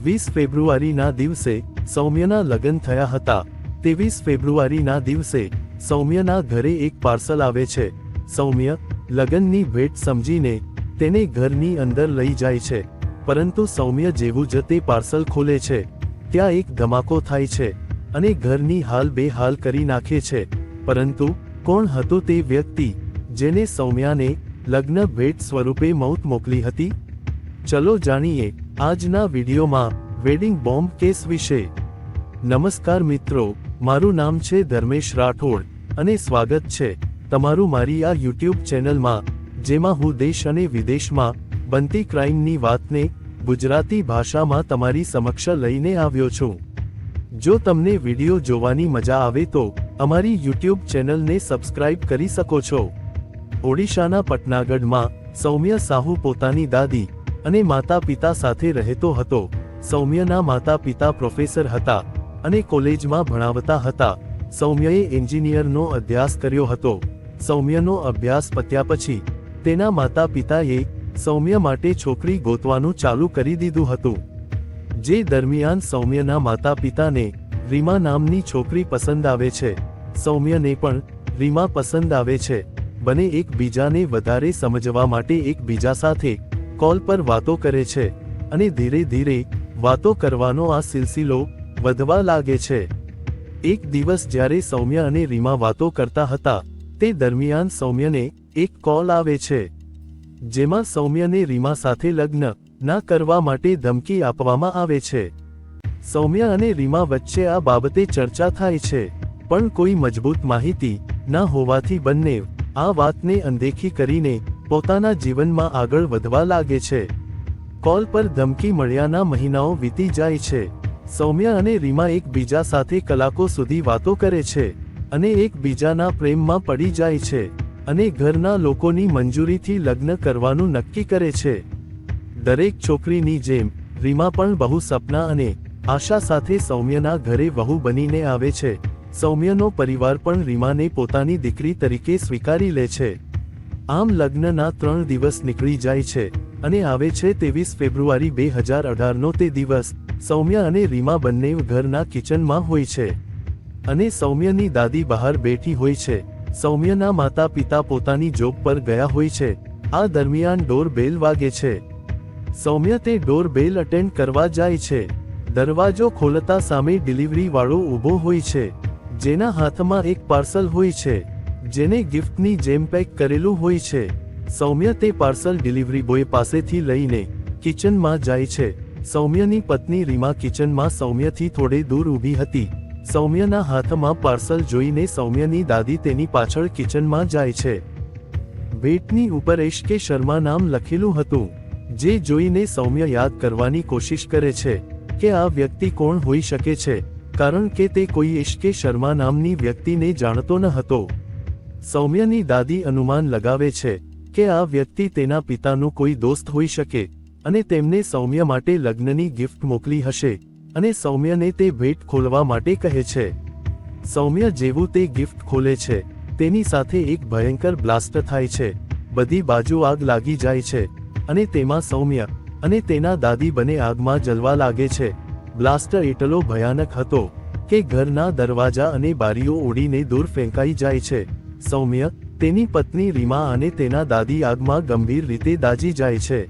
20 ફેબ્રુઆરીના દિવસે સૌમ્યના લગ્ન થયા હતા। 23 ફેબ્રુઆરીના દિવસે સૌમ્યના ઘરે એક પાર્સલ આવે છે। સૌમ્ય લગ્નની ભેટ સમજીને તેને ઘરની અંદર લઈ જાય છે, પરંતુ સૌમ્ય જેવું જ તે પાર્સલ ખોલે છે ત્યાં એક ધમાકો થાય છે અને ઘરની હાલ બેહાલ કરી નાખે છે। પરંતુ કોણ હતું તે વ્યક્તિ જેને સૌમ્યાને લગ્ન ભેટ સ્વરૂપે મોત મોકલી હતી? ચલો જાણીએ આજના વિડીયોમાં વેડિંગ બોમ્બ કેસ વિશે। નમસ્કાર મિત્રો, મારું નામ છે ધર્મેશ રાઠોડ અને સ્વાગત છે તમારું મારી આ યુટ્યુબ ચેનલમાં, જેમાં હું દેશ અને વિદેશમાં બનતી ક્રાઇમની વાતને ગુજરાતી ભાષામાં તમારી સમક્ષ લઈને આવ્યો છું। જો તમને વિડીયો જોવાની મજા આવે તો અમારી યુટ્યુબ ચેનલને સબસ્ક્રાઇબ કરી શકો છો। ઓડિશાના પટનાગઢમાં સૌમ્ય સાહુ પોતાની દાદી અને માતા પિતા સાથે રહેતો હતો। સૌમ્યના માતા પિતા પ્રોફેસર હતા અને કોલેજમાં ભણાવતા હતા। સૌમ્યએ એન્જિનિયરનો અભ્યાસ કર્યો હતો। સૌમ્યનો અભ્યાસ પત્યા પછી તેના માતા પિતાએ સૌમ્ય માટે છોકરી ગોતવાનું ચાલુ કરી દીધું હતું। જે દરમિયાન સૌમ્યના માતા પિતાને રીમા નામની છોકરી પસંદ આવે છે। સૌમ્યને પણ રીમા પસંદ આવે છે। બંને એકબીજાને વધારે સમજવા માટે એકબીજા સાથે કોલ પર વાતો કરે છે અને ધીરે ધીરે વાતો કરવાનો આ સિલસિલો વધવા લાગે છે। એક દિવસ જ્યારે સૌમ્ય અને રીમા વાતો કરતા હતા તે દરમિયાન સૌમ્યને એક કોલ આવે છે, જેમાં સૌમ્યને રીમા સાથે લગ્ન ના કરવા માટે ધમકી આપવામાં આવે છે। સૌમ્ય અને રીમા વચ્ચે આ બાબતે ચર્ચા થાય છે, પણ કોઈ મજબૂત માહિતી ન હોવાથી બંને આ વાતને અનદેખી કરીને પોતાના જીવનમાં આગળ વધવા લાગે છે। કોલ પર ધમકી મળ્યાના મહિનાઓ વીતી જાય છે। સૌમ્ય અને રીમા એકબીજા સાથે કલાકો સુધી વાતો કરે છે અને એકબીજાના પ્રેમમાં પડી જાય છે અને ઘરના લોકોની મંજૂરીથી લગ્ન કરવાનું નક્કી કરે છે। દરેક છોકરીની જેમ રીમા પણ બહુ સપના અને આશા સાથે સૌમ્યના ઘરે વહુ બનીને આવે છે। સૌમ્યનો પરિવાર પણ રીમાને પોતાની દીકરી તરીકે સ્વીકારી લે છે। આમ લગ્નના 3 દિવસ નીકળી જાય છે અને આવે છે 23 ફેબ્રુઆરી 2018નો તે દિવસ। સૌમ્ય અને રીમા બંને ઘરના કિચનમાં હોય છે અને સૌમ્યની દાદી બહાર બેઠી હોય છે। સૌમ્યના માતા પિતા પોતાની જોબ પર ગયા હોય છે। આ દરમિયાન ડોર બેલ વાગે છે। સૌમ્ય તે ડોર બેલ અટેન્ડ કરવા જાય છે। દરવાજો ખોલતા સામે ડિલિવરી વાળો ઊભો હોય છે, જેના હાથમાં એક પાર્સલ હોય છે જેને ગિફ્ટની જેમ પેક કરેલું હોય છે। સૌમ્ય તે પાર્સલ ડિલિવરી બોય પાસેથી લઈને કિચનમાં જાય છે। સૌમ્યની પત્ની રીમા કિચનમાં સૌમ્યથી થોડે દૂર ઊભી હતી। સૌમ્યના હાથમાં પાર્સલ જોઈને સૌમ્યની દાદી તેની પાછળ કિચનમાં જાય છે। ભેટની ઉપર એશકે શર્મા નામ લખેલું હતું, જે જોઈને સૌમ્ય યાદ કરવાની કોશિશ કરે છે કે આ વ્યક્તિ કોણ હોઈ શકે છે, કારણ કે તે કોઈ એશકે શર્મા નામની વ્યક્તિને જાણતો ન હતો। સૌમ્યની દાદી અનુમાન લગાવે છે કે આ વ્યક્તિ તેના પિતાનું કોઈ દોસ્ત હોઈ શકે અને તેમને સૌમ્ય માટે લગ્નની ગિફ્ટ મોકલી હશે અને સૌમ્યને તે ભેટ ખોલવા માટે કહે છે। સૌમ્ય જેવું તે ગિફ્ટ ખોલે છે તેની સાથે એક ભયંકર બ્લાસ્ટ થાય છે। બધી બાજુ આગ લાગી જાય છે અને તેમાં સૌમ્ય અને તેના દાદી બંને આગમાં જલવા લાગે છે। બ્લાસ્ટ એટલો ભયાનક હતો કે ઘરના દરવાજા અને બારીઓ ઉડીને દૂર ફેંકાઈ જાય છે। સૌમ્ય, તેની પત્ની રીમા અને તેના દાદી આગમાં ગંભીર રીતે દાઝી જાય છે।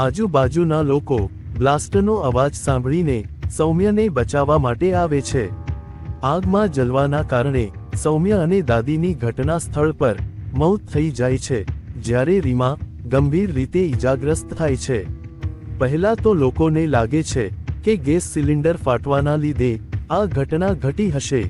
આજુબાજુના લોકો બ્લાસ્ટનો અવાજ સાંભળીને સૌમ્યને બચાવવા માટે આવે છે। આગમાં જલવાના કારણે સૌમ્ય અને દાદીની ઘટના સ્થળ પર મોત થઈ જાય છે, જ્યારે રીમા ગંભીર રીતે ઈજાગ્રસ્ત થાય છે। પહેલા તો લોકોને લાગે છે કે ગેસ સિલિન્ડર ફાટવાના લીધે આ ઘટના ઘટી હશે,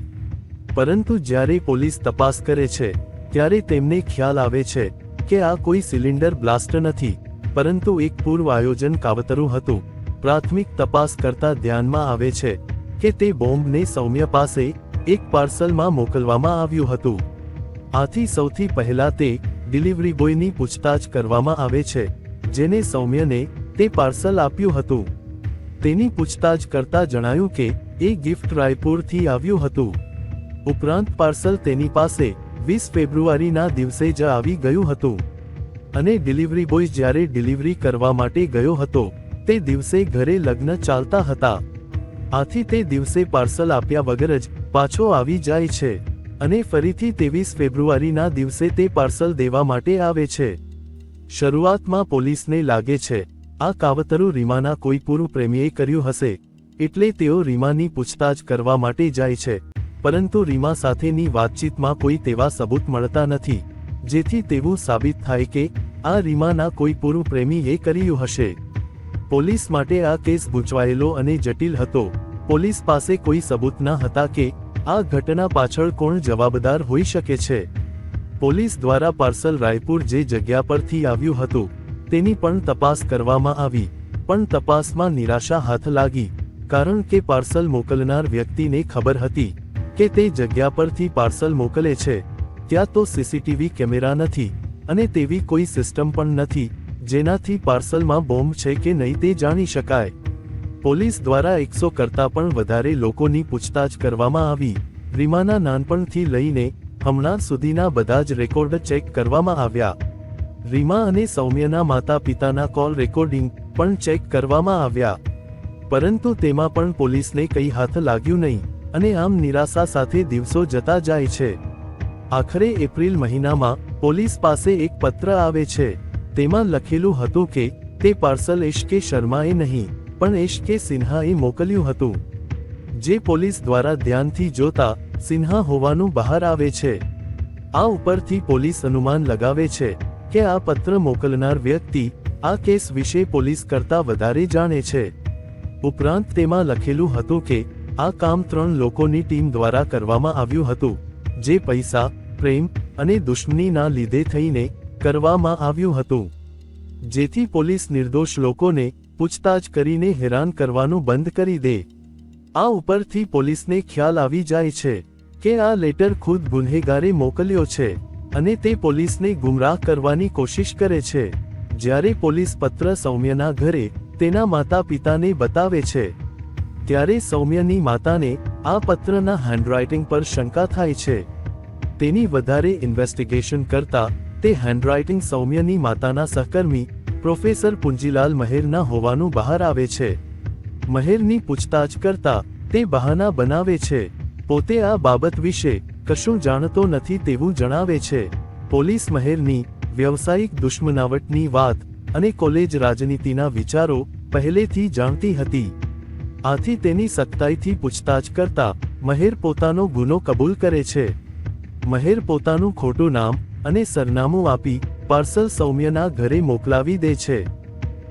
પરંતુ જ્યારે પોલીસ તપાસ કરે છે ત્યારે તેમને ખ્યાલ આવે છે કે આ કોઈ સિલિન્ડર બ્લાસ્ટ નથી, પરંતુ એક પૂર્વ આયોજન કાવતરું હતું। પ્રાથમિક તપાસ કરતા ધ્યાનમાં આવે છે કે તે બોમ્બને સૌમ્ય પાસે એક પાર્સલમાં મોકલવામાં આવ્યું હતું। આથી સૌથી પહેલા તે ડિલિવરી બોયની પૂછતાછ કરવામાં આવે છે, જેને સૌમ્યને તે પાર્સલ આપ્યું હતું। તેની પૂછતાછ કરતા જણાયું કે એ ગિફ્ટ રાયપુરથી આવ્યું હતું। ઉપરાંત પાર્સલ તેની પાસે 20 ફેબ્રુઆરીના દિવસે જ આવી ગયું હતું અને ડિલિવરી બોય જ્યારે ડિલિવરી કરવા માટે ગયો હતો તે દિવસે ઘરે લગ્ન ચાલતા હતા, આથી તે દિવસે પાર્સલ આપ્યા વગર જ પાછો આવી જાય છે અને ફરીથી 23 ફેબ્રુઆરીના દિવસે તે પાર્સલ દેવા માટે આવે છે. શરૂઆતમાં પોલીસને લાગે છે આ કાવતરું રીમાના કોઈ પૂર્વ પ્રેમીએ કર્યું હશે, એટલે તેઓ રીમાની પૂછતાછ કરવા માટે જાય છે, પરંતુ રીમા સાથેની વાતચીતમાં કોઈ તેવા સબૂત મળતા નથી, જેથી તેવું સાબિત થાય કે આ રીમાના કોઈ પૂર્વ પ્રેમીએ કર્યું હશે. પોલીસ માટે આ કેસ ગૂંચવાયેલો અને જટિલ હતો. પોલીસ પાસે કોઈ સબૂત ન હતા કે આ ઘટના પાછળ કોણ જવાબદાર હોઈ શકે છે. પોલીસ દ્વારા પાર્સલ રાયપુર જે જગ્યા પરથી આવ્યું હતું તેની પણ તપાસ કરવામાં આવી, પણ તપાસમાં નિરાશા હાથ લાગી, કારણ કે પાર્સલ મોકલનાર વ્યક્તિને ખબર હતી કે તે જગ્યા પરથી પાર્સલ મોકલે છે ત્યાં તો સીસીટીવી કેમેરા નથી અને તેવી કોઈ સિસ્ટમ પણ નથી જેનાથી પાર્સલમાં બોમ્બ છે કે નહીં તે જાણી શકાય. પોલીસ દ્વારા 100 કરતાં પણ વધારે લોકોની પૂછતાછ કરવામાં આવી. રીમાના નાનપણથી લઈને હમણાં સુધીના બધા જ રેકોર્ડ ચેક કરવામાં આવ્યા. રીમા અને સૌમ્યના માતા પિતાના કોલ રેકોર્ડિંગ પણ ચેક કરવામાં આવ્યા, પરંતુ તેમાં પણ પોલીસને કંઈ હાથ લાગ્યું નહીં અને આમ નિરાશા સાથે દિવસો જતા જાય છે. આખરે એપ્રિલ મહિનામાં પોલીસ પાસે એક પત્ર આવે છે. તેમાં લખેલું હતું કે તે પાર્સલ એસ.કે. શર્માએ નહીં પણ એસ.કે. સિન્હાએ મોકલ્યું હતું, જે પોલીસ દ્વારા ધ્યાનથી જોતા સિન્હા હોવાનું બહાર આવે છે. આ ઉપરથી પોલીસ અનુમાન લગાવે છે કે આ પત્ર મોકલનાર વ્યક્તિ આ કેસ વિશે પોલીસ કરતાં વધારે જાણે છે. ઉપરાંત તેમાં લખેલું હતું કે આ કામ 3 લોકોની ટીમ દ્વારા કરવામાં આવ્યું હતું, જે પૈસા, પ્રેમ અને દુશ્મનીના લીધે થઈને કરવામાં આવ્યું હતું, જેથી પોલીસ નિર્દોષ લોકોને પૂછતાછ કરીને હેરાન કરવાનું બંધ કરી દે. આ ઉપરથી પોલીસને ખ્યાલ આવી જાય છે કે આ લેટર ખુદ ગુનેગારે મોકલ્યો છે અને તે પોલીસને ગુમરાહ કરવાની કોશિશ કરે છે. જ્યારે પોલીસ પત્ર સૌમ્યના ઘરે તેના માતા પિતાને બતાવે છે ત્યારે સૌમ્યની માતાને આ પત્રના હેન્ડરાઇટિંગ પર શંકા થાય છે. તેની વધારે ઇન્વેસ્ટિગેશન કરતા તે હેન્ડરાઇટિંગ સૌમ્યની માતાના સહકર્મી પ્રોફેસર પુંજીલાલ મહેરના હોવાનું બહાર આવે છે. મહેરની પૂછતાછ કરતા તે બહાના બનાવે છે. પોતે આ બાબત વિશે કશું જાણતો નથી તેવું જણાવે છે. પોલીસ મહેરની વ્યવસાયિક દુશ્મનાવટની વાત અને કોલેજ રાજનીતિના વિચારો પહેલેથી જાણતી હતી, આથી તેની સખ્તાઈથી પૂછતાછ કરતા મહેર પોતાનો ગુનો કબૂલ કરે છે. મહેર પોતાનું ખોટું નામ અને સરનામું આપી પાર્સલ સૌમ્યના ઘરે મોકલાવી દે છે.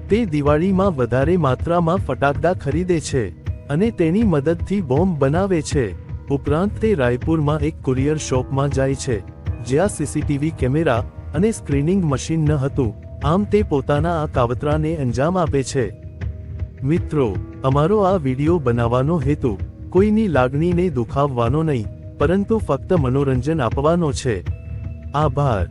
તે દિવાળીમાં વધારે માત્રામાં ફટાકડા ખરીદે છે અને તેની મદદથી બોમ્બ બનાવે છે. ઉપરાંત તે રાયપુરમાં એક કુરિયર શોપમાં જાય છે જ્યાં સીસીટીવી કેમેરા અને સ્ક્રીનિંગ મશીન ન હતું. આમ તે પોતાના આ કાવતરાને અંજામ આપે છે. મિત્રો, અમારો આ વિડિયો બનાવવાનો હેતુ કોઈની લાગણીને દુખાવવાનો નહીં, પરંતુ ફક્ત મનોરંજન આપવાનો છે. આભાર.